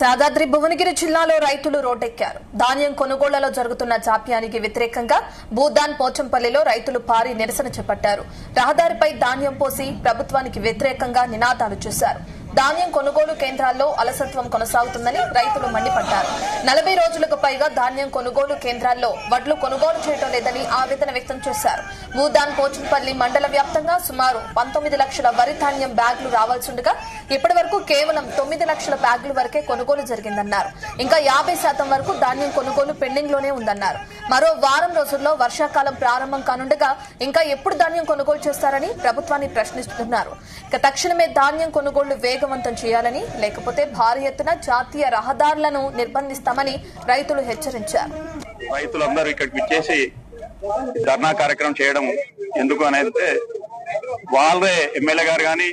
యాదాద్రి భువనగిరి జిల్లాలో రైతులు రోడ్డెక్కారు. ధాన్యం కొనుగోళ్లలో జరుగుతున్న జాప్యానికి వ్యతిరేకంగా భూదాన్ పోచంపల్లిలో రైతులు భారీ నిరసన చేపట్టారు. రహదారిపై ధాన్యం పోసి ప్రభుత్వానికి వ్యతిరేకంగా నినాదాలు చేశారు. ధాన్యం కొనుగోలు కేంద్రాల్లో అలసత్వం కొనసాగుతుందని రైతులు మండిపడ్డారు. 40 రోజులకు పైగా ధాన్యం కొనుగోలు కేంద్రాల్లో వడ్లు కొనుగోలు చేయడం లేదని ఆవేదన వ్యక్తం చేశారు. భూదాన్ పోచంపల్లి మండల వ్యాప్తంగా సుమారు 19 లక్షల వరి ధాన్యం బ్యాగులు రావాల్సిండగా ఇప్పటి వరకు కేవలం 9 లక్షల బ్యాగుల వరకే కొనుగోలు జరిగిందన్నారు. ఇంకా 50% వరకు ధాన్యం కొనుగోలు పెండింగ్ లోనే ఉందన్నారు. మరో వారం రోజుల్లో వర్షాకాలం ప్రారంభం కానుండగా ఇంకా ఎప్పుడు ధాన్యం కొనుగోలు చేస్తారని ప్రభుత్వాన్ని ప్రశ్నిస్తున్నారు. ఇక తక్షణమే ధాన్యం కొనుగోళ్లు వేగవంతం చేయాలని, లేకపోతే భారీ ఎత్తున జాతీయ రహదారులను నిర్బంధిస్తామని రైతులు హెచ్చరించారు. రైతులందరూ ఇక్కడికి విచ్చేసి ధర్నా కార్యక్రమం చేయడం ఎందుకు అనేది వాళ్ళే ఎమ్మెల్యే గారు కానీ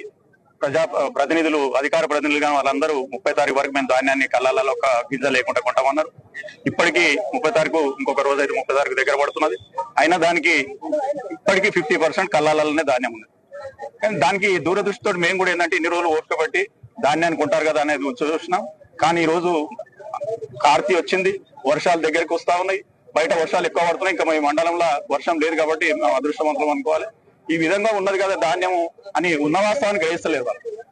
ప్రతినిధులు అధికార ప్రతినిధులు కానీ వాళ్ళందరూ 30 తారీఖు వరకు మేము ధాన్యాన్ని కళ్ళాలలో ఒక గింజ లేకుండా కొంటామన్నారు. ఇప్పటికీ 30 తారీఖు ఇంకొక రోజు అయితే 30 తారీఖు దగ్గర పడుతున్నది. అయినా దానికి ఇప్పటికీ 50% కళ్ళాలలోనే ధాన్యం ఉంది. కానీ దానికి దూరదృష్టితో మేము కూడా ఏంటంటే ఇన్ని రోజులు ఓపిక పట్టి ధాన్యాన్ని కొంటారు కదా అనేది చూస్తున్నాం. కానీ ఈ రోజు కార్తీ వచ్చింది, వర్షాలు దగ్గరికి వస్తా ఉన్నాయి, బయట వర్షాలు ఎక్కువ పడుతున్నాయి. ఇంకా ఈ మండలంలో వర్షం లేదు కాబట్టి మేము అదృష్టవంతులం అనుకోవాలి. ఈ విధంగా ఉన్నది కదా ధాన్యము అని ఉన్న వాస్తవాన్ని గ్రహిస్తలేదు.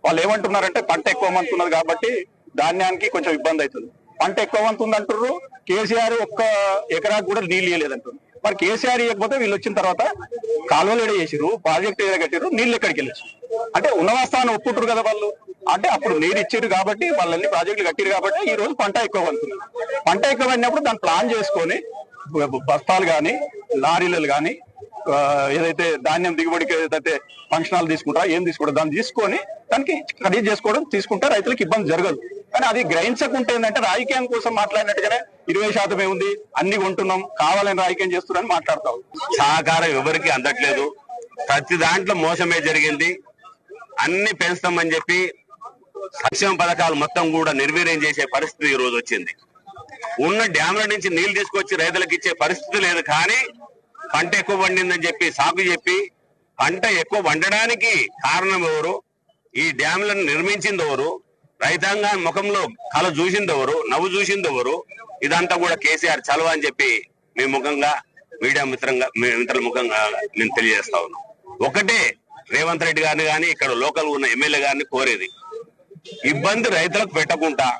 వాళ్ళు ఏమంటున్నారంటే పంట ఎక్కువ మంతున్నది కాబట్టి ధాన్యానికి కొంచెం ఇబ్బంది అవుతుంది. పంట ఎక్కువ మంతుంది అంటున్నారు. కేసీఆర్ ఒక్క ఎకరాకు కూడా నీళ్ళు ఇవ్వలేదంటారు. మరి కేసీఆర్ ఇవ్వకపోతే వీళ్ళు వచ్చిన తర్వాత కాలువలు ఏడ చేసిరు, ప్రాజెక్టు ఏడ కట్టిరు, నీళ్ళు ఎక్కడికి వెళ్ళచ్చు అంటే ఉన్న వాస్తవాన్ని ఒప్పుకుంటారు కదా వాళ్ళు. అంటే అప్పుడు నీరు ఇచ్చారు కాబట్టి వాళ్ళని ప్రాజెక్టులు కట్టిరు కాబట్టి ఈ రోజు పంట ఎక్కువ పడుతుంది. పంట ఎక్కువ పడినప్పుడు దాన్ని ప్లాన్ చేసుకొని బస్తాలు కానీ లారీలు కానీ ఏదైతే ధాన్యం దిగుబడికి ఏదైతే ఫంక్షన్ హాల్ తీసుకుంటారో ఏం తీసుకుంటారో దాన్ని తీసుకొని దానికి ఖరీదు చేసుకోవడం తీసుకుంటే రైతులకు ఇబ్బంది జరగదు. కానీ అది గ్రహించకుంటే ఏంటంటే రాజకీయం కోసం మాట్లాడినట్టుగానే 20% ఏముంది అన్ని కొంటున్నాం కావాలని రాజకీయం చేస్తున్నారని మాట్లాడతాం. సహకారం ఎవరికి అందట్లేదు. ప్రతి దాంట్లో మోసమే జరిగింది. అన్ని పెంచుతామని చెప్పి సంక్షేమ పథకాలు మొత్తం కూడా నిర్వీర్యం చేసే పరిస్థితి ఈ రోజు వచ్చింది. ఉన్న డ్యామ్ల నుంచి నీళ్లు తీసుకొచ్చి రైతులకు ఇచ్చే పరిస్థితి లేదు. కానీ పంట ఎక్కువ పండిందని చెప్పి సాకు చెప్పి పంట ఎక్కువ పండడానికి కారణం ఎవరు, ఈ డ్యామ్లను నిర్మించింది ఎవరు, రైతాంగం ముఖంలో కళ చూసింది ఎవరు, నవ్వు చూసింది ఎవరు, ఇదంతా కూడా కేసీఆర్ చలవ అని చెప్పి మీ ముఖంగా మీడియా మిత్రుల ముఖంగా నేను తెలియజేస్తా ఉన్నాం. ఒకటే రేవంత్ రెడ్డి గారిని కానీ ఇక్కడ లోకల్ ఉన్న ఎమ్మెల్యే గారిని కోరేది, ఇబ్బంది రైతులకు పెట్టకుండా,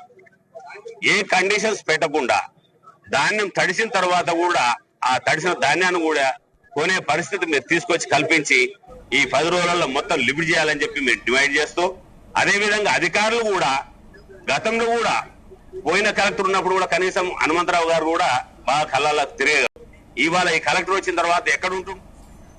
ఏ కండిషన్స్ పెట్టకుండా ధాన్యం తడిసిన తర్వాత కూడా ఆ తడిసిన ధాన్యాన్ని కూడా కొనే పరిస్థితి మీరు తీసుకొచ్చి కల్పించి ఈ 10 రోజులలో మొత్తం లిమిట్ చేయాలని చెప్పి మేము డిమాండ్ చేస్తూ, అదే విధంగా అధికారులు కూడా గతంలో కూడా పోయిన కలెక్టర్ ఉన్నప్పుడు కూడా కనీసం హనుమంతరావు గారు కూడా బాగా కళ్ళాలకు తిరిగారు. ఇవాళ ఈ కలెక్టర్ వచ్చిన తర్వాత ఎక్కడ ఉంటుంది?